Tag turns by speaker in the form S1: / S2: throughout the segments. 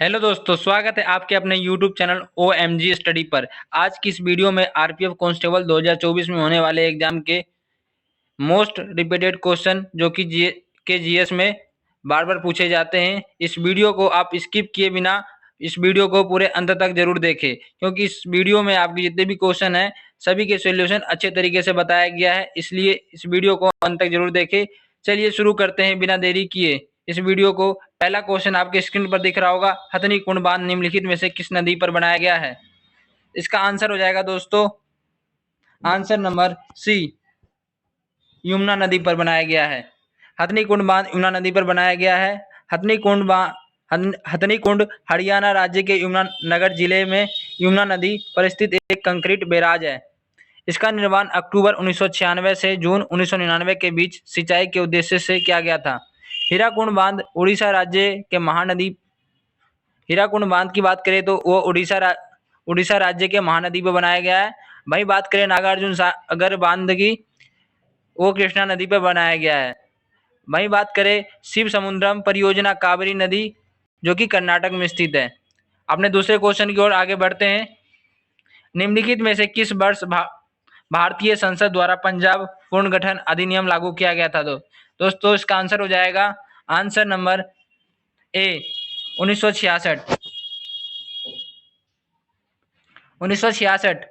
S1: Hello दोस्तों, स्वागत है आपके अपने YouTube चैनल OMG स्टडी पर। आज की इस वीडियो में आरपीएफ कांस्टेबल 2024 में होने वाले एग्जाम के मोस्ट रिपीटेड क्वेश्चन जो कि जीएस में बार बार पूछे जाते हैं। इस वीडियो को आप स्किप किए बिना इस वीडियो को पूरे अंत तक जरूर देखें, क्योंकि इस वीडियो में आपके जितने भी क्वेश्चन हैं सभी के सॉल्यूशन अच्छे तरीके से बताया गया है, इसलिए इस वीडियो को अंत तक जरूर देखें। चलिए शुरू करते हैं बिना देरी किए इस वीडियो को। पहला क्वेश्चन आपके स्क्रीन पर दिख रहा होगा, हथनी कुंड बांध निम्नलिखित में से किस नदी पर बनाया गया है? इसका आंसर हो जाएगा दोस्तों, आंसर नंबर सी, यमुना नदी पर बनाया गया है। हथनी कुंड बांध यमुना नदी पर बनाया गया है। हथनी कुंड हरियाणा राज्य के यमुनानगर जिले में यमुना नदी पर स्थित एक कंक्रीट बैराज है। इसका निर्माण अक्टूबर 1996 से जून 1999 के बीच सिंचाई के उद्देश्य से किया गया था। हीराकुंड बांध उड़ीसा राज्य के महानदी हीराकुंड बांध की बात करें तो वो उड़ीसा राज्य के महानदी पर बनाया गया है। वहीं बात करें नागार्जुन सागर बांध की, वो कृष्णा नदी पर बनाया गया है। वहीं बात करें शिव समुद्रम परियोजना कावेरी नदी जो कि कर्नाटक में स्थित है। अपने दूसरे क्वेश्चन की ओर आगे बढ़ते हैं। निम्नलिखित में से किस वर्ष भारतीय संसद द्वारा पंजाब पुनर्गठन अधिनियम लागू किया गया था? दोस्तों इसका आंसर हो जाएगा आंसर नंबर ए, 1966। 1966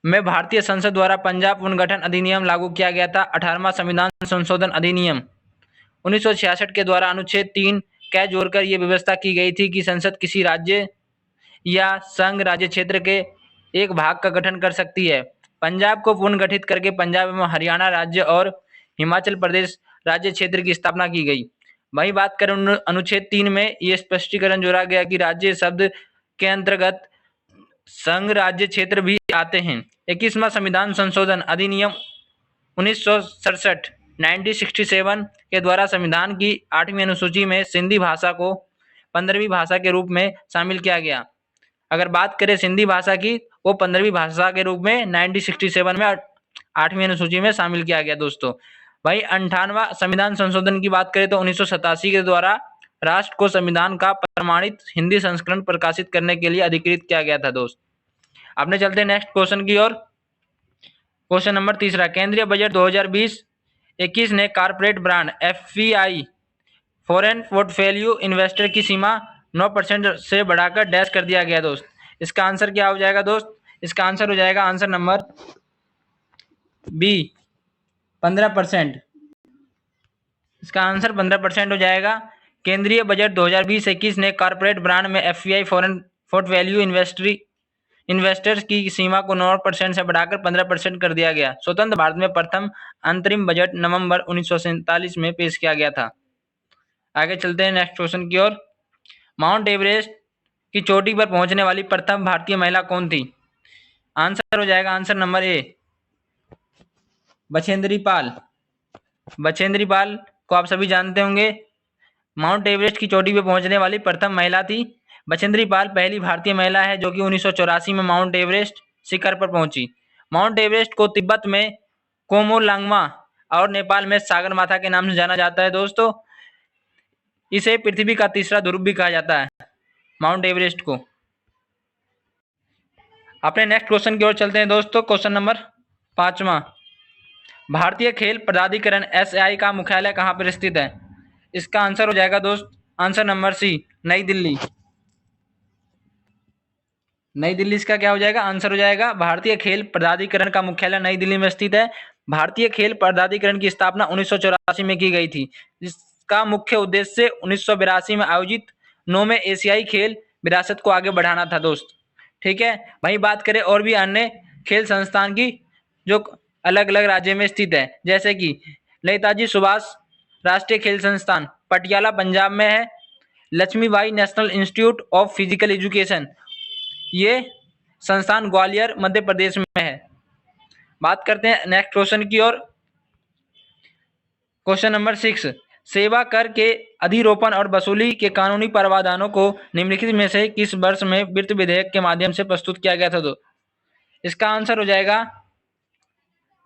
S1: में भारतीय संसद द्वारा पंजाब पुनर्गठन अधिनियम लागू किया गया था। 18वां संविधान संशोधन अधिनियम 1966 के द्वारा अनुच्छेद 3 क जोड़कर यह व्यवस्था की गई थी कि संसद किसी राज्य या संघ राज्य क्षेत्र के एक भाग का गठन कर सकती है। पंजाब को पुनर्गठित करके पंजाब एवं हरियाणा राज्य और हिमाचल प्रदेश राज्य क्षेत्र की स्थापना की गई। वही बात करें अनुच्छेद 3 में यह स्पष्टीकरण जोड़ा गया कि राज्य शब्द के अंतर्गत संघ राज्य क्षेत्र भी आते हैं। 21वां संविधान संशोधन अधिनियम 1967 1967 के द्वारा संविधान की 8वीं अनुसूची में सिंधी भाषा को 15वीं भाषा के रूप में शामिल किया गया। अगर बात करें सिंधी भाषा की, वो 15वीं भाषा के रूप में 1967 में 8वीं अनुसूची में शामिल किया गया दोस्तों। वही 58वां संविधान संशोधन की बात करें तो 1987 के द्वारा राष्ट्र को संविधान का प्रमाणित हिंदी संस्करण प्रकाशित करने के लिए अधिकृत किया गया था दोस्त। आपने चलते हैं नेक्स्ट क्वेश्चन की ओर। क्वेश्चन नंबर तीसरा, केंद्रीय बजट 2020-21 ने corporate brand FPI foreign portfolio investor की सीमा 9% से बढ़ाकर डैश कर दिया गया दोस्त। इसका आंसर क्या हो जाएगा दोस्त? इसका आंसर हो जाएगा आंसर नंबर बी, 15%। इसका आंसर 15% हो जाएगा। केंद्रीय बजट 2020-21 ने कॉर्पोरेट ब्रांड में FPI फॉरेन पोर्टफोलियो इन्वेस्टर्स की सीमा को 9% से बढ़ाकर 15% कर दिया गया। स्वतंत्र भारत में प्रथम अंतरिम बजट नवंबर 1947 में पेश किया गया था। आगे चलते हैं नेक्स्ट क्वेश्चन की ओर। माउंट एवरेस्ट की चोटी पर पहुंचने वाली प्रथम भारतीय महिला कौन थी? आंसर हो जाएगा answer number A, Bachendri Pal. Bachendri Pal को आप सभी जानते होंगे। माउंट एवरेस्ट की चोटी पर पहुंचने वाली प्रथम महिला थी। बछेंद्री पाल पहली भारतीय महिला है जो कि 1984 में माउंट एवरेस्ट शिखर पर पहुंची। माउंट एवरेस्ट को तिब्बत में कोमोलांगमा और नेपाल में सागरमाथा के नाम से जाना जाता है दोस्तों। इसे पृथ्वी का तीसरा ध्रुव भी कहा जाता है माउंट एवरेस्ट को। अपने नेक्स्ट क्वेश्चन की ओर चलते हैं दोस्तों। क्वेश्चन नंबर 5वां, भारतीय खेल प्राधिकरण SAI का मुख्यालय कहाँ पर स्थित है? इसका आंसर हो जाएगा दोस्त आंसर नंबर सी, नई दिल्ली। नई दिल्ली इसका क्या हो जाएगा? आंसर हो जाएगा भारतीय खेल प्राधिकरण का मुख्यालय नई दिल्ली में स्थित है। भारतीय खेल प्राधिकरण की स्थापना 1984 में की गई थी, जिसका मुख्य उद्देश्य 1982 में आयोजित 9वें एशियाई खेल विरासत को आगे बढ़ाना था दोस्त। ठीक है, वहीं बात करें और भी अन्य खेल संस्थान की जो अलग अलग राज्य में स्थित है, जैसे कि नेताजी सुभाष राष्ट्रीय खेल संस्थान पटियाला पंजाब में है। Lakshmibai national institute of physical education, ये संस्थान ग्वालियर मध्य प्रदेश में है। बात करते हैं नेक्स्ट क्वेश्चन की ओर। क्वेश्चन नंबर 6, सेवा कर के अधिरोपण और वसूली के कानूनी प्रावधानों को निम्नलिखित में से किस वर्ष में वित्त विधेयक के माध्यम से प्रस्तुत किया गया था? तो इसका आंसर हो जाएगा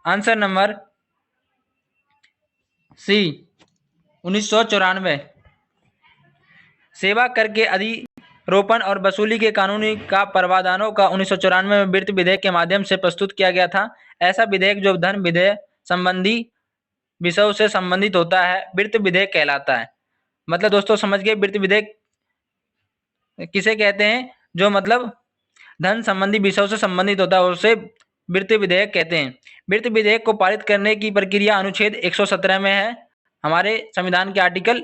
S1: आंसर नंबर सी, 1994। सेवा कर के रोपण और वसूली के कानूनी का प्रावधानों का 1994 में वित्त विधेयक के माध्यम से प्रस्तुत किया गया था। ऐसा विधेयक जो धन विधेयक संबंधी विषयों से संबंधित होता है वित्त विधेयक कहलाता है। मतलब दोस्तों समझ गए वित्त विधेयक किसे कहते हैं, जो मतलब धन संबंधी विषयों से संबंधित होता है उसे वित्त विधेयक कहते हैं। वित्त विधेयक को पारित करने की प्रक्रिया अनुच्छेद 117 में है, हमारे संविधान के आर्टिकल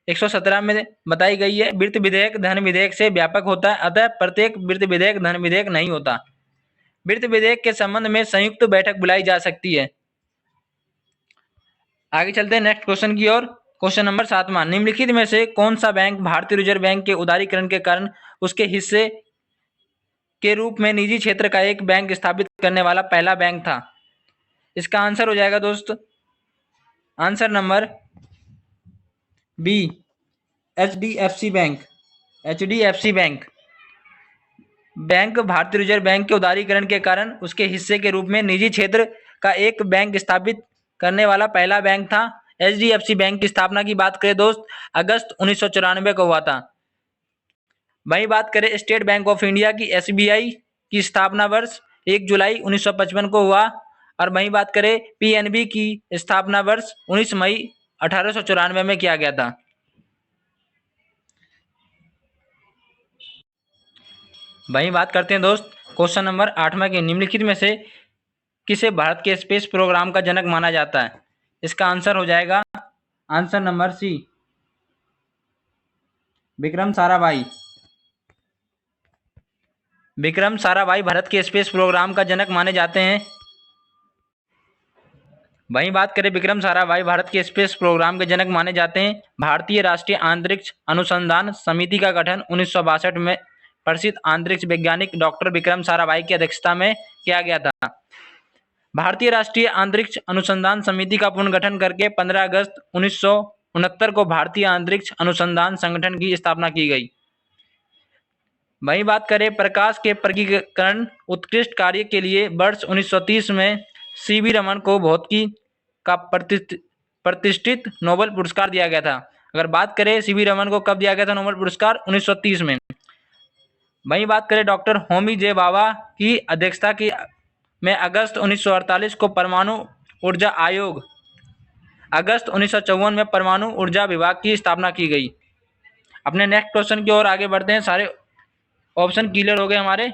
S1: 117 में बताई गई है। वित्त विधेयक धन विधेयक से व्यापक होता है, अतः प्रत्येक वित्त विधेयक धन विधेयक नहीं होता। वित्त विधेयक के संबंध में संयुक्त बैठक बुलाई जा सकती है। आगे चलते हैं नेक्स्ट क्वेश्चन की ओर। क्वेश्चन नंबर 7वां, निम्नलिखित में से कौन सा बैंक भारतीय रिजर्व बैंक के उदारीकरण के कारण उसके हिस्से के रूप में निजी क्षेत्र का एक बैंक स्थापित करने वाला पहला बैंक था? इसका आंसर हो जाएगा दोस्त, answer number B, HDFC bank. HDFC bank भारतीय रिजर्व बैंक के उदारीकरण के कारण उसके हिस्से के रूप में निजी क्षेत्र का एक बैंक स्थापित करने वाला पहला बैंक था। HDFC बैंक की स्थापना की बात करें दोस्त, अगस्त 1994 को हुआ था। वहीं बात करें स्टेट बैंक ऑफ इंडिया की SBI की स्थापना वर्ष 1 जुलाई 1955 को हुआ। और वहीं बात करें PNB की स्थापना वर्ष 19 मई 1894 में किया गया था। वहीं बात करते हैं दोस्त क्वेश्चन नंबर 8वां के, निम्नलिखित में से किसे भारत के स्पेस प्रोग्राम का जनक माना जाता है? इसका आंसर हो जाएगा answer number C, Vikram Sarabhai. Vikram Sarabhai Bharat के स्पेस प्रोग्राम का जनक माने जाते हैं। वहीं बात करें विक्रम साराभाई भारत के स्पेस प्रोग्राम के जनक माने जाते हैं। भारतीय राष्ट्रीय अंतरिक्ष अनुसंधान समिति का गठन 1962 में प्रसिद्ध अंतरिक्ष वैज्ञानिक डॉक्टर विक्रम साराभाई की अध्यक्षता में किया गया था। भारतीय राष्ट्रीय अंतरिक्ष अनुसंधान समिति का पुनर्गठन करके 15 अगस्त 1969 को भारतीय अंतरिक्ष अनुसंधान संगठन की स्थापना की गई। वहीं बात करें प्रकाश के वर्गीकरण उत्कृष्ट कार्य के लिए वर्ष 1930 में CV रमन को भौतिकी का प्रतिष्ठित नोबेल पुरस्कार दिया गया था। अगर बात करें CV रमन को कब दिया गया था नोबेल पुरस्कार? 1930 में। वहीं बात करें डॉक्टर होमी जे भाभा की अध्यक्षता की में अगस्त 1948 को परमाणु ऊर्जा आयोग, अगस्त 1954 में परमाणु ऊर्जा विभाग की स्थापना की गई। अपने नेक्स्ट क्वेश्चन की ओर आगे बढ़ते हैं। सारे ऑप्शन क्लियर हो गए हमारे।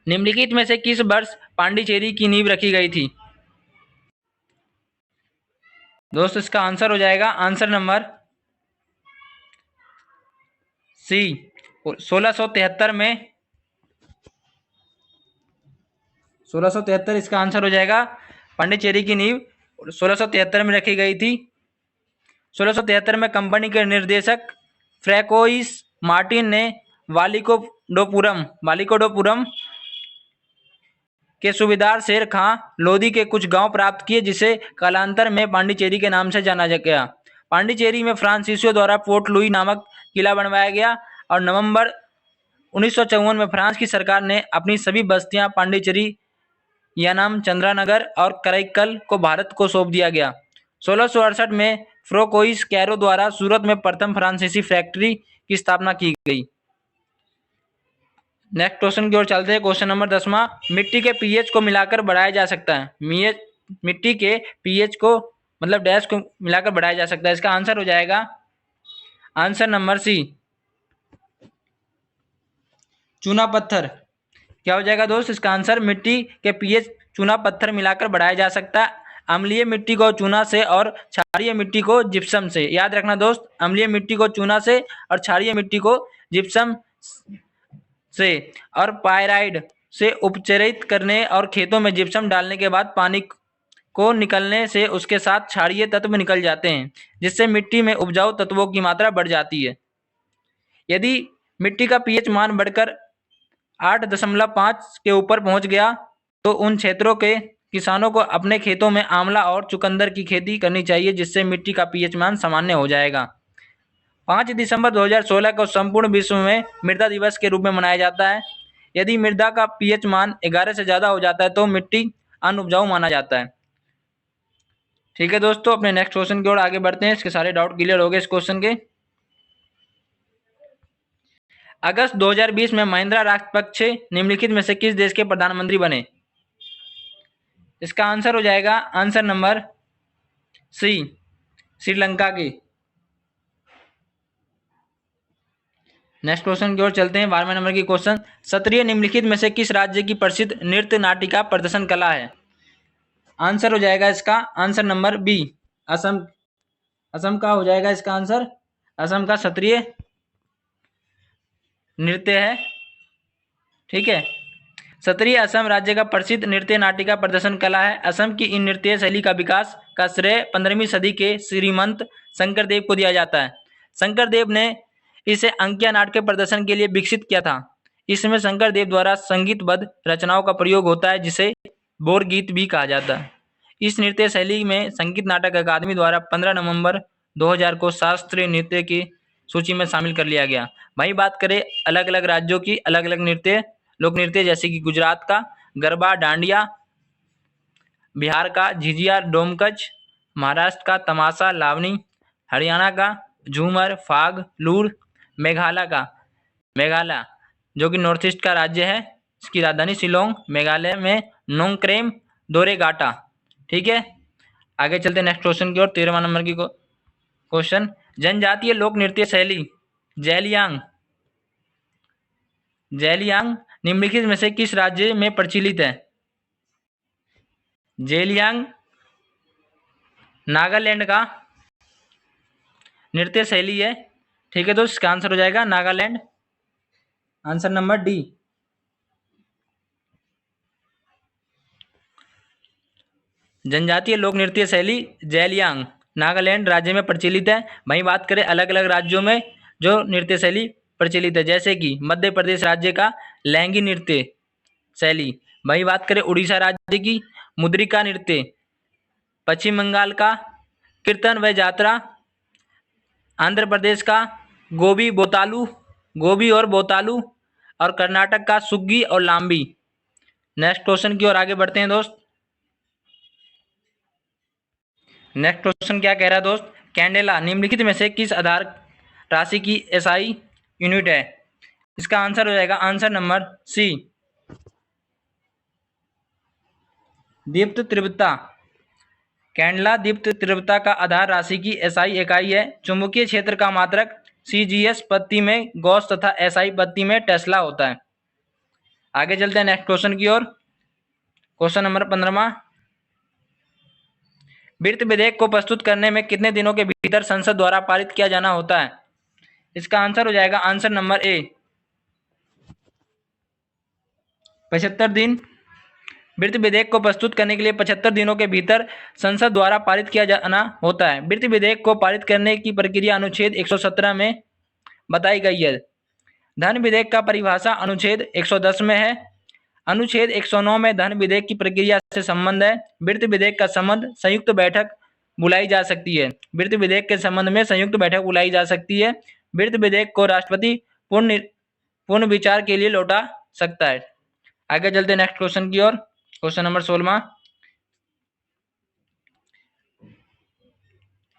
S1: निम्नलिखित में से किस वर्ष पांडिचेरी की नींव रखी गई थी? दोस्त इसका आंसर हो जाएगा आंसर नंबर सी, 1673 में। 1673 इसका आंसर हो जाएगा। पांडिचेरी की नींव 1673 में रखी गई थी। 1673 में कंपनी के निर्देशक फ्रैंकोइस मार्टिन ने वालिकोडोपुरम के सूबेदार शेर खां लोधी के कुछ गांव प्राप्त किए, जिसे कालांतर में पांडिचेरी के नाम से जाना गया। पांडिचेरी में फ्रांसीसियों द्वारा पोर्ट लुई नामक किला बनवाया गया और नवंबर 1954 में फ्रांस की सरकार ने अपनी सभी बस्तियां पांडिचेरी, यानाम, चंद्रानगर और करैक्कल को भारत को सौंप दिया गया। 1668 में फ्रोकोइस कैरो द्वारा सूरत में प्रथम फ्रांसीसी फैक्ट्री की स्थापना की गई। नेक्स्ट क्वेश्चन की ओर चलते हैं। क्वेश्चन नंबर 10वां, मिट्टी के पीएच को मिलाकर बढ़ाया जा सकता है। मिट्टी के पीएच को मतलब डैश को मिलाकर बढ़ाया जा सकता है। इसका आंसर हो जाएगा आंसर नंबर सी, चूना पत्थर। क्या हो जाएगा दोस्त इसका आंसर? मिट्टी के पीएच चूना पत्थर मिलाकर बढ़ाया जा सकता है। अम्लीय मिट्टी को चूना से और क्षारीय मिट्टी को जिप्सम से। याद रखना दोस्त, अम्लीय मिट्टी को चूना से और क्षारीय मिट्टी को जिप्सम से और पायराइड से उपचरित करने और खेतों में जिप्सम डालने के बाद पानी को निकलने से उसके साथ क्षारीय तत्व निकल जाते हैं, जिससे मिट्टी में उपजाऊ तत्वों की मात्रा बढ़ जाती है। यदि मिट्टी का पीएच मान बढ़कर 8.5 के ऊपर पहुंच गया तो उन क्षेत्रों के किसानों को अपने खेतों में आंवला और चुकंदर की खेती करनी चाहिए, जिससे मिट्टी का पीएच मान सामान्य हो जाएगा। 5 दिसंबर 2016 को संपूर्ण विश्व में मृदा दिवस के रूप में मनाया जाता है। यदि मृदा का पीएच मान 11 से ज़्यादा हो जाता है तो मिट्टी अनउपजाऊ माना जाता है। ठीक है दोस्तों, अपने नेक्स्ट क्वेश्चन की ओर आगे बढ़ते हैं। इसके सारे डाउट क्लियर हो गए इस क्वेश्चन के। अगस्त 2020 में महिंद्रा राजपक्षे निम्नलिखित में से किस देश के प्रधानमंत्री बने? इसका आंसर हो जाएगा आंसर नंबर सी, श्रीलंका के। नेक्स्ट क्वेश्चन की ओर चलते हैं। 12वें नंबर की क्वेश्चन, सत्रिय निम्नलिखित में से किस राज्य की प्रसिद्ध नृत्य नाटिका प्रदर्शन कला है? आंसर हो जाएगा इसका answer number B, Assam. Assam का हो जाएगा इसका आंसर, असम का सत्रिय नृत्य है। ठीक है, सत्रिय असम राज्य का प्रसिद्ध नृत्य नाटिका प्रदर्शन कला है। असम की इन नृत्य शैली का विकास का श्रेय 15वीं सदी के श्रीमंत शंकरदेव को दिया जाता है। शंकरदेव ने इसे अंकिया नाट्य के प्रदर्शन के लिए विकसित किया था। इसमें शंकरदेव द्वारा संगीतबद्ध रचनाओं का प्रयोग होता है, जिसे बोर गीत भी कहा जाता है। इस नृत्य शैली में संगीत नाटक अकादमी द्वारा 15 नवंबर 2000 को शास्त्रीय नृत्य की सूची में शामिल कर लिया गया। वहीं बात करें अलग अलग राज्यों की अलग अलग नृत्य लोक नृत्य, जैसे कि गुजरात का गरबा डांडिया, बिहार का झिझिया डोमकच, महाराष्ट्र का तमाशा लावनी, हरियाणा का झूमर फाग लूर, मेघालय जो कि नॉर्थ ईस्ट का राज्य है, इसकी राजधानी शिलोंग, मेघालय में नोंगक्रेम दोरेगाटा। ठीक है, आगे चलते नेक्स्ट क्वेश्चन की ओर। 13वां नंबर की क्वेश्चन, जनजातीय लोक नृत्य शैली जैलियांग निम्नलिखित में से किस राज्य में प्रचलित है? जेलियांग नागालैंड का नृत्य शैली है। ठीक है, तो इसका आंसर हो जाएगा नागालैंड, आंसर नंबर डी। जनजातीय लोक नृत्य शैली जैलियांग नागालैंड राज्य में प्रचलित है। वहीं बात करें अलग अलग राज्यों में जो नृत्य शैली प्रचलित है, जैसे कि मध्य प्रदेश राज्य का लैंगी नृत्य शैली, वहीं बात करें उड़ीसा राज्य की मुद्रिका नृत्य, पश्चिम बंगाल का कीर्तन व यात्रा, आंध्र प्रदेश का गोबी और बोतालू, और कर्नाटक का सुग्गी और लांबी। नेक्स्ट क्वेश्चन की ओर आगे बढ़ते हैं दोस्त। नेक्स्ट क्वेश्चन क्या कह रहा है दोस्त, कैंडेला निम्नलिखित में से किस आधार राशि की एसआई यूनिट है? इसका आंसर हो जाएगा आंसर नंबर सी, दीप्त तीव्रता। कैंडला दीप्त तीव्रता का आधार राशि की एसआई इकाई है। चुंबकीय क्षेत्र का मात्रक सीजीएस पत्ती में गॉस तथा एसआई पत्ती में टेस्ला होता है। आगे चलते हैं नेक्स्ट क्वेश्चन की ओर। क्वेश्चन नंबर 15वां, वित्त विधेयक को प्रस्तुत करने में कितने दिनों के भीतर संसद द्वारा पारित किया जाना होता है? इसका आंसर हो जाएगा आंसर नंबर ए, 75 दिन। वित्त विधेयक को प्रस्तुत करने के लिए 75 दिनों के भीतर संसद द्वारा पारित किया जाना होता है। वित्त विधेयक को पारित करने की प्रक्रिया अनुच्छेद 117 में बताई गई है। धन विधेयक का परिभाषा अनुच्छेद 110 में है। अनुच्छेद 109 में धन विधेयक की प्रक्रिया से संबंध है। वित्त विधेयक का संबंध संयुक्त बैठक बुलाई जा सकती है। वित्त विधेयक के संबंध में संयुक्त बैठक बुलाई जा सकती है। वित्त विधेयक को राष्ट्रपति पूर्ण विचार के लिए लौटा सकता है। आगे चलते नेक्स्ट क्वेश्चन की ओर। क्वेश्चन नंबर 16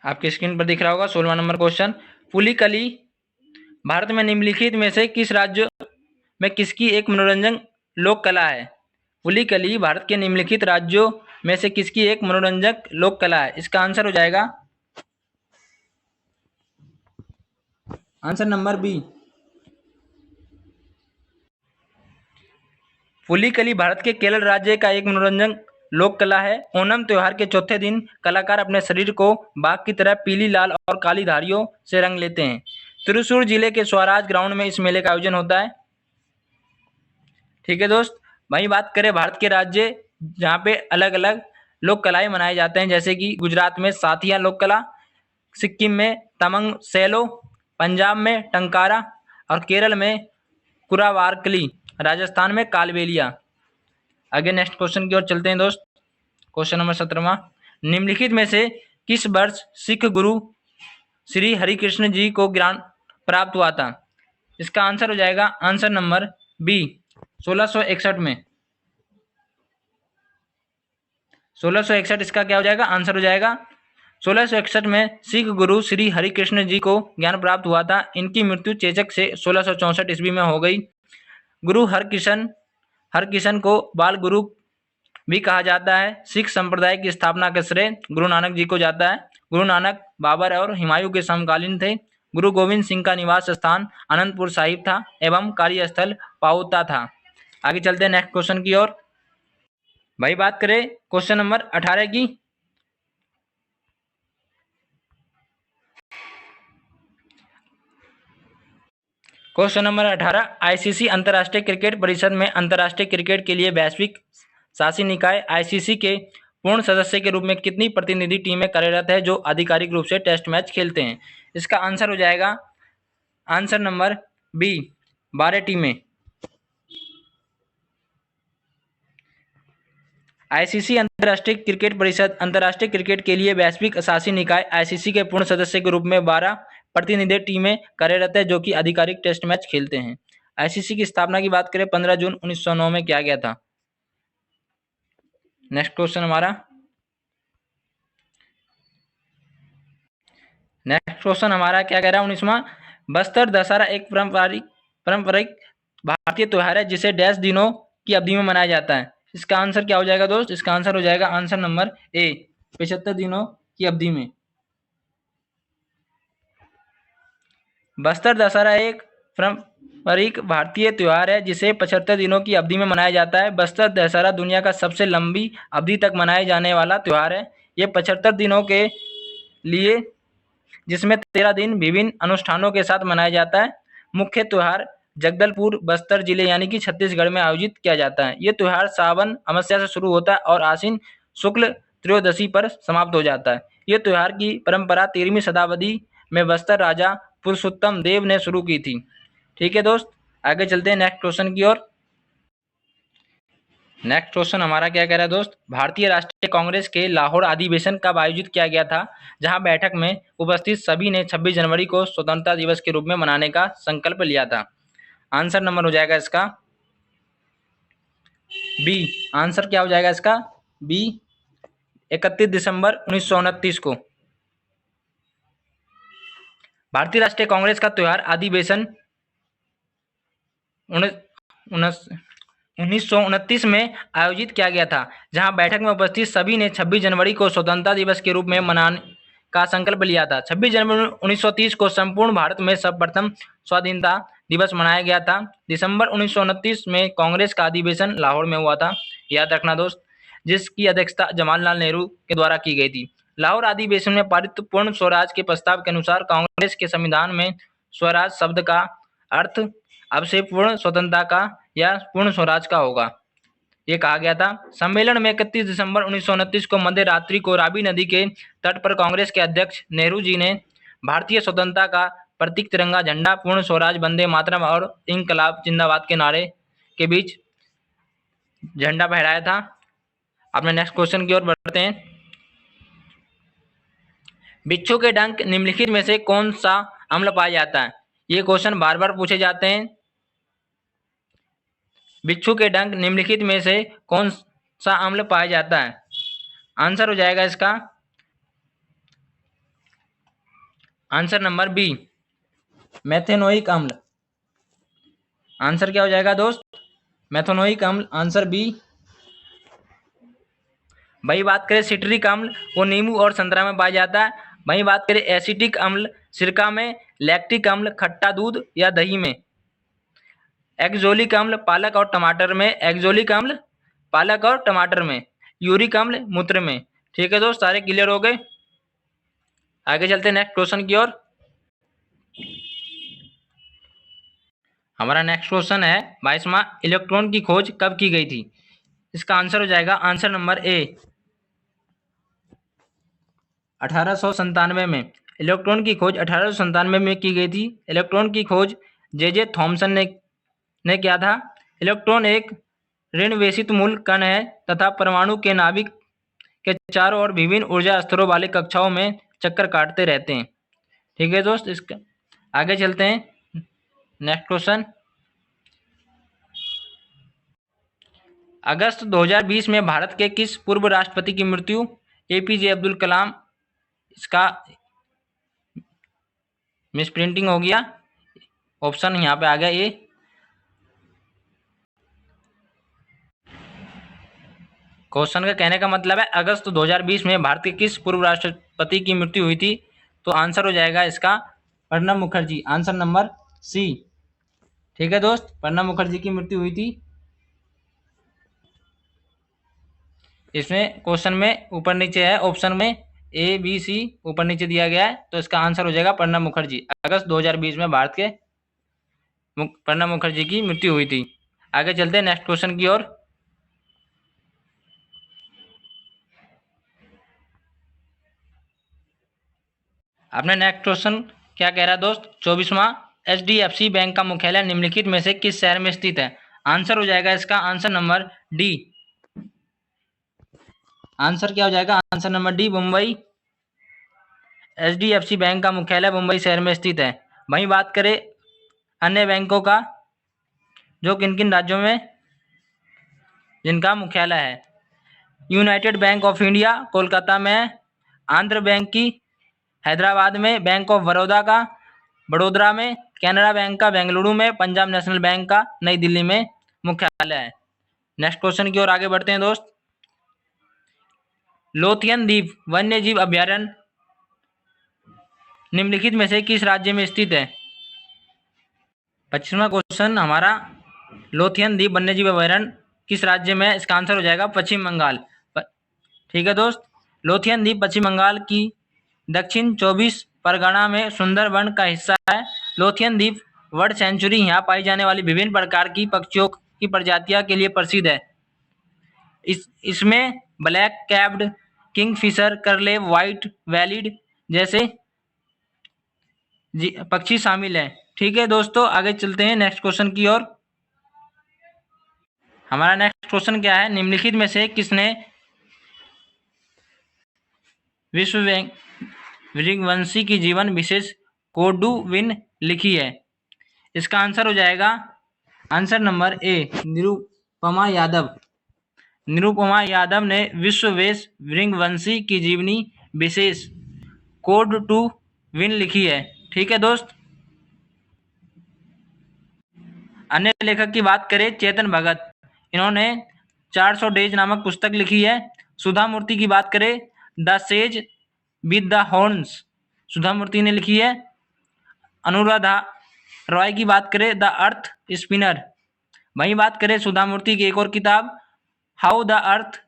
S1: आपकी स्क्रीन पर दिख रहा होगा। 16वां नंबर क्वेश्चन, पुलिकली भारत में निम्नलिखित में से किस राज्य में किसकी एक मनोरंजन लोक कला है? पुलिकली भारत के निम्नलिखित राज्यों में से किसकी एक मनोरंजक लोक कला है? इसका आंसर हो जाएगा answer number B, Pulikali Bharat के केरल राज्य का एक मनोरंजन लोक कला है। ओणम त्योहार के चौथे दिन कलाकार अपने शरीर को बाघ की तरह पीली लाल और काली धारियों से रंग लेते हैं। त्रिशूर जिले के स्वराज ग्राउंड में इस मेले का आयोजन होता है। ठीक है दोस्त, वहीं बात करें भारत के राज्य जहाँ पे अलग अलग लोक कलाएं मनाए जाते हैं, जैसे कि गुजरात में साथिया लोक कला, सिक्किम में तमंग सेलो, पंजाब में टंकारा और केरल में कुरावारकली, राजस्थान में कालबेलिया। आगे नेक्स्ट क्वेश्चन की ओर चलते हैं दोस्त। क्वेश्चन नंबर 17वां, निम्नलिखित में से किस वर्ष सिख गुरु श्री हरिकृष्ण जी को ज्ञान प्राप्त हुआ था? इसका आंसर हो जाएगा आंसर नंबर बी, 1661 में। 1661 इसका क्या हो जाएगा आंसर हो जाएगा। 1661 में सिख गुरु श्री हरिकृष्ण जी को ज्ञान प्राप्त हुआ था। इनकी मृत्यु चेचक से 1664 ईस्वी में हो गई। गुरु हरकिशन को बाल गुरु भी कहा जाता है। सिख संप्रदाय की स्थापना का श्रेय गुरु नानक जी को जाता है। गुरु नानक बाबर और हुमायूं के समकालीन थे। गुरु गोविंद सिंह का निवास स्थान आनंदपुर साहिब था एवं कार्यस्थल पाउता था। आगे चलते हैं नेक्स्ट क्वेश्चन की ओर। भाई बात करें क्वेश्चन नंबर 18 की। क्वेश्चन नंबर 18, आईसीसी अंतर्राष्ट्रीय क्रिकेट परिषद में अंतर्राष्ट्रीय क्रिकेट के लिए वैश्विक शासी निकाय आईसीसी के पूर्ण सदस्य के रूप में कितनी प्रतिनिधि टीमें कार्यरत है जो आधिकारिक रूप से टेस्ट मैच खेलते हैं? इसका आंसर हो जाएगा आंसर नंबर बी, 12 टीमें। आईसीसी अंतर्राष्ट्रीय क्रिकेट परिषद अंतर्राष्ट्रीय क्रिकेट के लिए वैश्विक शासी निकाय आईसीसी के पूर्ण सदस्य के रूप में 12 प्रतिनिधि टीमें कार्यरत है जो कि आधिकारिक टेस्ट मैच खेलते हैं। आईसीसी की स्थापना की बात करें 15 जून 1909 में किया गया था। नेक्स्ट क्वेश्चन हमारा क्या कह रहा है 19वां, बस्तर दशहरा एक पारंपरिक भारतीय त्योहार है जिसे डैश दिनों की अवधि में मनाया जाता है। इसका आंसर क्या हो जाएगा दोस्त? इसका आंसर हो जाएगा आंसर नंबर ए, 75 दिनों की अवधि में। बस्तर दशहरा एक पारंपरिक भारतीय त्योहार है जिसे 75 दिनों की अवधि में मनाया जाता है। बस्तर दशहरा दुनिया का सबसे लंबी अवधि तक मनाए जाने वाला त्योहार है। ये 75 दिनों के लिए जिसमें 13 दिन विभिन्न अनुष्ठानों के साथ मनाया जाता है। मुख्य त्योहार जगदलपुर बस्तर जिले यानी कि छत्तीसगढ़ में आयोजित किया जाता है। ये त्योहार सावन अमावस्या से शुरू होता है और आश्विन शुक्ल त्रयोदशी पर समाप्त हो जाता है। ये त्योहार की परंपरा 13वीं शताब्दी में बस्तर राजा पुरुषोत्तम देव ने शुरू की थी। ठीक है दोस्त, आगे चलते हैं नेक्स्ट क्वेश्चन की ओर। नेक्स्ट क्वेश्चन हमारा क्या कह रहा है दोस्त, भारतीय राष्ट्रीय कांग्रेस के लाहौर अधिवेशन कब आयोजित किया गया था जहां बैठक में उपस्थित सभी ने 26 जनवरी को स्वतंत्रता दिवस के रूप में मनाने का संकल्प लिया था? आंसर नंबर हो जाएगा इसका बी। आंसर क्या हो जाएगा इसका बी, 31 दिसंबर 1929 को। भारतीय राष्ट्रीय कांग्रेस का त्योहार अधिवेशन 1929 में आयोजित किया गया था जहां बैठक में उपस्थित सभी ने 26 जनवरी को स्वतंत्रता दिवस के रूप में मनाने का संकल्प लिया था। 26 जनवरी 1930 को संपूर्ण भारत में सर्वप्रथम स्वाधीनता दिवस मनाया गया था। दिसंबर 1929 में कांग्रेस का अधिवेशन लाहौर में हुआ था, याद रखना दोस्त, जिसकी अध्यक्षता जवाहरलाल नेहरू के द्वारा की गई थी। लाहौर अधिवेशन में पारित पूर्ण स्वराज के प्रस्ताव के अनुसार कांग्रेस के संविधान में स्वराज शब्द का अर्थ अब से पूर्ण स्वतंत्रता का या पूर्ण स्वराज का होगा, ये कहा गया था। सम्मेलन में 31 दिसंबर 1929 को मध्य रात्रि को रावी नदी के तट पर कांग्रेस के अध्यक्ष नेहरू जी ने भारतीय स्वतंत्रता का प्रतीक तिरंगा झंडा, पूर्ण स्वराज, वंदे मातरम और इंकलाब जिंदाबाद के नारे के बीच झंडा फहराया था। अपने नेक्स्ट क्वेश्चन की ओर बढ़ते हैं। बिच्छू के डंक निम्नलिखित में से कौन सा अम्ल पाया जाता है? ये क्वेश्चन बार बार पूछे जाते हैं। बिच्छू के डंक निम्नलिखित में से कौन सा अम्ल पाया जाता है? आंसर हो जाएगा इसका आंसर नंबर बी, मेथेनोइक अम्ल। आंसर क्या हो जाएगा दोस्त? मेथेनोइक अम्ल, आंसर बी। वही बात करें सिट्रिक अम्ल, वो नींबू और संतरा में पाया जाता है। वही बात करें एसिटिक अम्ल, सिरका में। लैक्टिक अम्ल, खट्टा दूध या दही में। एक्जोलिक अम्ल, पालक और टमाटर में। एक्जोलिक अम्ल पालक और टमाटर में। यूरिक अम्ल, मूत्र में। ठीक है दोस्त, सारे क्लियर हो गए। आगे चलते हैं नेक्स्ट क्वेश्चन की ओर। हमारा नेक्स्ट क्वेश्चन है 22वां, इलेक्ट्रॉन की खोज कब की गई थी? इसका आंसर हो जाएगा आंसर नंबर ए, 1897 में। इलेक्ट्रॉन की खोज 1897 में की गई थी। इलेक्ट्रॉन की खोज जे थॉमसन ने किया था। इलेक्ट्रॉन एक ऋणवेशित मूल कण है तथा परमाणु के नाभिक के चारों ओर विभिन्न ऊर्जा स्तरों वाले कक्षाओं में चक्कर काटते रहते हैं। ठीक है दोस्त, इसका आगे चलते हैं नेक्स्ट क्वेश्चन। अगस्त 2020 में भारत के किस पूर्व राष्ट्रपति की मृत्यु? एपीजे अब्दुल कलाम इसका मिस प्रिंटिंग हो गया, ऑप्शन यहाँ पे आ गया ए। क्वेश्चन का कहने का मतलब है अगस्त 2020 में भारत के किस पूर्व राष्ट्रपति की मृत्यु हुई थी? तो आंसर हो जाएगा इसका Pranab Mukherjee, answer number C. ठीक है दोस्त, प्रणब मुखर्जी की मृत्यु हुई थी। इसमें क्वेश्चन में ऊपर नीचे है, ऑप्शन में ए बी सी ऊपर नीचे दिया गया है, तो इसका आंसर हो जाएगा प्रणब मुखर्जी। अगस्त 2020 में भारत के प्रणब मुखर्जी की मृत्यु हुई थी। आगे चलते हैं नेक्स्ट क्वेश्चन की ओर। अपने नेक्स्ट क्वेश्चन क्या कह रहा है दोस्त? 24वां HDFC बैंक का मुख्यालय निम्नलिखित में से किस शहर में स्थित है? आंसर हो जाएगा इसका आंसर नंबर डी। आंसर क्या हो जाएगा? Answer number D, Mumbai. HDFC bank का मुख्यालय मुंबई शहर में स्थित है। वहीं बात करें अन्य बैंकों का, जो किन किन राज्यों में जिनका मुख्यालय है। United bank of India Kolkata में, आंध्र बैंक की हैदराबाद में, बैंक ऑफ बड़ौदा का बड़ोदरा में, कैनरा बैंक का बेंगलुरु में, पंजाब नेशनल बैंक का नई दिल्ली में मुख्यालय है। नेक्स्ट क्वेश्चन की ओर आगे बढ़ते हैं दोस्त। लोथियन द्वीप वन्य जीव अभ्यारण्य निम्नलिखित में से किस राज्य में स्थित है? 25वां क्वेश्चन हमारा, लोथियन द्वीप वन्य जीव अभ्यारण्य किस राज्य में है? इसका आंसर हो जाएगा पश्चिम बंगाल। ठीक है दोस्त, लोथियन द्वीप पश्चिम बंगाल की दक्षिण 24 परगना में सुंदरबन का हिस्सा है। लोथियन द्वीप बर्ड सेंचुरी यहाँ पाई जाने वाली विभिन्न प्रकार की पक्षियों की प्रजातियां के लिए प्रसिद्ध है। इसमें black capped, kingfisher, curlew, white वैलिड जैसे पक्षी शामिल हैं। ठीक है दोस्तों, आगे चलते हैं नेक्स्ट क्वेश्चन की ओर। हमारा नेक्स्ट क्वेश्चन क्या है? निम्नलिखित में से किसने विश्व वृंगवंशी की जीवन विशेष कोडुविन लिखी है? इसका आंसर हो जाएगा answer number A, Nirupama Yadav. Nirupama Yadav ने विश्व वृंगवंशी की जीवनी विशेष कोड टू विन लिखी है। ठीक है दोस्त, अन्य लेखक की बात करें चेतन भगत, इन्होंने 400 डेज नामक पुस्तक लिखी है। सुधा मूर्ति की बात करें the sage with the horns, Sudha Murty ने लिखी है। अनुराधा रॉय की बात करें द अर्थ स्पिनर। वहीं बात करें सुधा मूर्ति की एक और किताब how the earth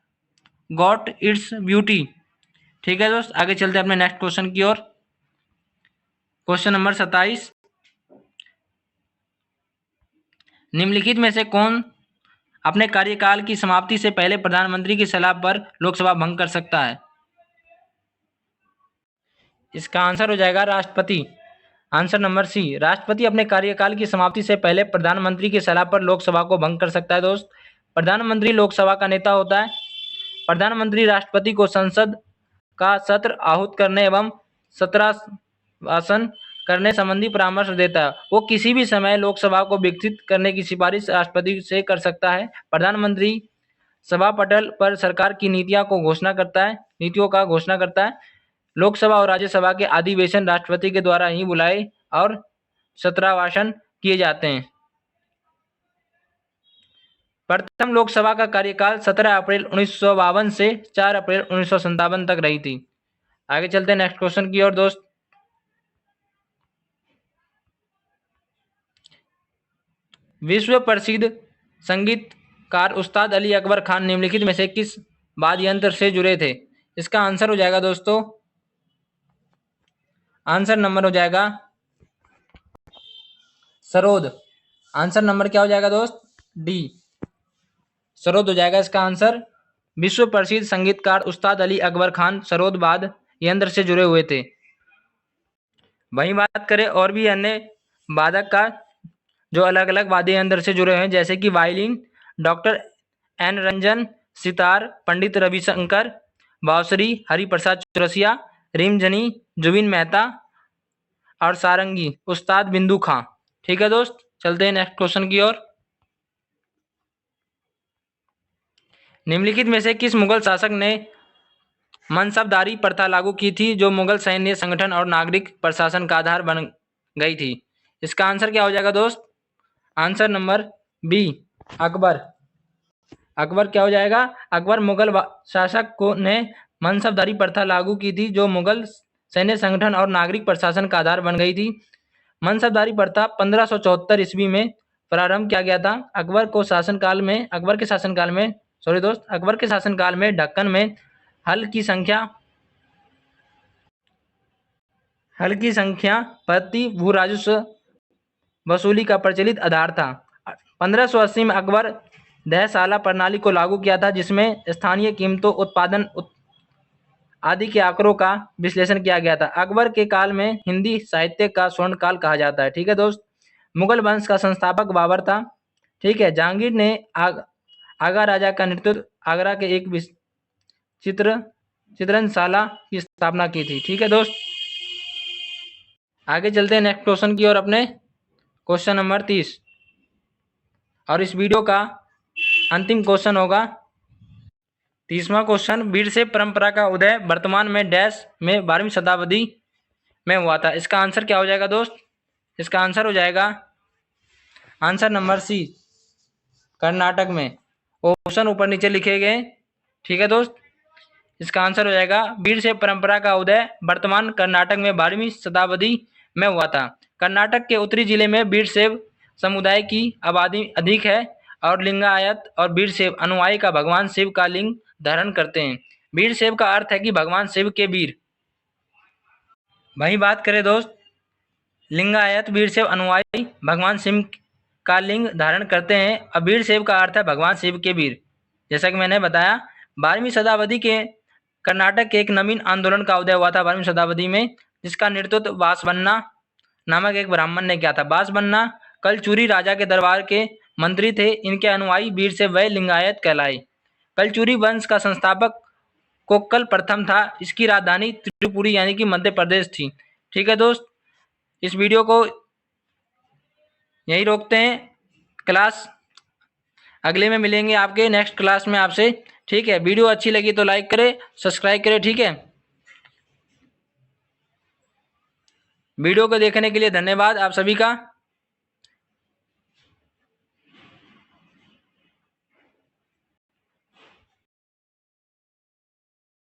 S1: got its beauty. ठीक है दोस्त, आगे चलते हैं अपने नेक्स्ट क्वेश्चन की ओर। क्वेश्चन नंबर 27, निम्नलिखित में से कौन अपने कार्यकाल की समाप्ति से पहले प्रधानमंत्री की सलाह पर लोकसभा भंग कर सकता है? इसका आंसर हो जाएगा राष्ट्रपति, आंसर नंबर सी। राष्ट्रपति अपने कार्यकाल की समाप्ति से पहले प्रधानमंत्री की सलाह पर लोकसभा को भंग कर सकता है दोस्त। प्रधानमंत्री लोकसभा का नेता होता है। प्रधानमंत्री राष्ट्रपति को संसद का सत्र आहूत करने एवं सत्रासन करने संबंधी परामर्श देता है। वो किसी भी समय लोकसभा को विकसित करने की सिफारिश राष्ट्रपति से कर सकता है। प्रधानमंत्री सभा पटल पर सरकार की नीतियों का घोषणा करता है। लोकसभा और राज्यसभा के अधिवेशन राष्ट्रपति के द्वारा ही बुलाए और सत्रावासन किए जाते हैं। प्रथम लोकसभा का कार्यकाल 17 अप्रैल 1952 से 4 अप्रैल 1957 तक रही थी। आगे चलते हैं नेक्स्ट क्वेश्चन की ओर दोस्त। विश्व प्रसिद्ध संगीतकार उस्ताद अली अकबर खान निम्नलिखित में से किस वाद्य यंत्र से जुड़े थे? इसका आंसर हो जाएगा दोस्तों, आंसर नंबर हो जाएगा सरोद। आंसर नंबर क्या हो जाएगा दोस्त? डी, सरोद हो जाएगा इसका आंसर। विश्व प्रसिद्ध संगीतकार उस्ताद अली अकबर खान सरोद वाद्य यंत्र से जुड़े हुए थे। वहीं बात करें और भी अन्य वादक का जो अलग अलग वाद्य यंत्र से जुड़े हैं, जैसे कि violin doctor N Ranjan, sitar Pandit Ravishankar, बांसुरी हरिप्रसाद चौरसिया, रिमझनी जुबिन मेहता और सारंगी उस्ताद बिंदु खां। ठीक है दोस्त, चलते हैं नेक्स्ट क्वेश्चन की ओर। निम्नलिखित में से किस मुगल शासक ने मनसबदारी प्रथा लागू की थी जो मुगल सैन्य संगठन और नागरिक प्रशासन का आधार बन गई थी। इसका आंसर क्या हो जाएगा दोस्त? Answer number B, Akbar. Akbar क्या हो जाएगा? अकबर मुगल शासक को ने मनसबदारी प्रथा लागू की थी जो मुगल सैन्य संगठन और नागरिक प्रशासन का आधार बन गई थी। मनसबदारी प्रथा 1574 ईस्वी में प्रारंभ किया गया था। अकबर के शासनकाल में दक्कन में हल की संख्या प्रति भू राजस्व वसूली का प्रचलित आधार था। 1580 में अकबर दहसाला प्रणाली को लागू किया था जिसमें स्थानीय कीमतों, उत्पादन आदि के आंकड़ों का विश्लेषण किया गया था। अकबर के काल में हिंदी साहित्य का स्वर्ण काल कहा जाता है। ठीक है दोस्त। मुगल वंश का संस्थापक बाबर था। ठीक है। जहांगीर ने आगा राजा का नेतृत्व आगरा के एक चित्रनशाला की स्थापना की थी। ठीक है दोस्त। आगे चलते हैं नेक्स्ट क्वेश्चन की ओर, अपने क्वेश्चन नंबर 30, और इस वीडियो का अंतिम क्वेश्चन होगा 30वां क्वेश्चन। वीरशैव परंपरा का उदय वर्तमान में डैश में 12वीं शताब्दी में हुआ था। इसका आंसर क्या हो जाएगा दोस्त? इसका आंसर हो जाएगा आंसर नंबर सी, कर्नाटक में। ऑप्शन ऊपर नीचे लिखे गए। ठीक है दोस्त। इसका आंसर हो जाएगा वीरशैव परंपरा का उदय वर्तमान कर्नाटक में 12वीं शताब्दी में हुआ था। कर्नाटक के उत्तरी जिले में वीरशैव समुदाय की आबादी अधिक है और लिंगायत और वीरशैव अनुयायी का भगवान शिव का लिंग धारण करते हैं। वीरशैव का अर्थ है कि भगवान शिव के वीर। वही बात करें दोस्त, लिंगायत वीरशैव अनुयायी भगवान शिव का लिंग धारण करते हैं और वीरशैव का अर्थ है भगवान शिव के वीर। जैसा कि मैंने बताया, 12वीं शताब्दी के कर्नाटक के एक नवीन आंदोलन का उदय हुआ था 12वीं शताब्दी में, जिसका नेतृत्व बासवन्ना नामक एक ब्राह्मण ने किया था। बासवन्ना कलचुरी राजा के दरबार के मंत्री थे। इनके अनुयायी वीरशैव व लिंगायत कहलाए। कलचुरी वंश का संस्थापक कोक्कल प्रथम था। इसकी राजधानी त्रिपुरी यानी कि मध्य प्रदेश थी। ठीक है दोस्त। इस वीडियो को यही रोकते हैं। क्लास अगले में मिलेंगे आपके नेक्स्ट क्लास में आपसे। ठीक है। वीडियो अच्छी लगी तो लाइक करें, सब्सक्राइब करें। ठीक है। वीडियो को देखने के लिए धन्यवाद आप सभी का।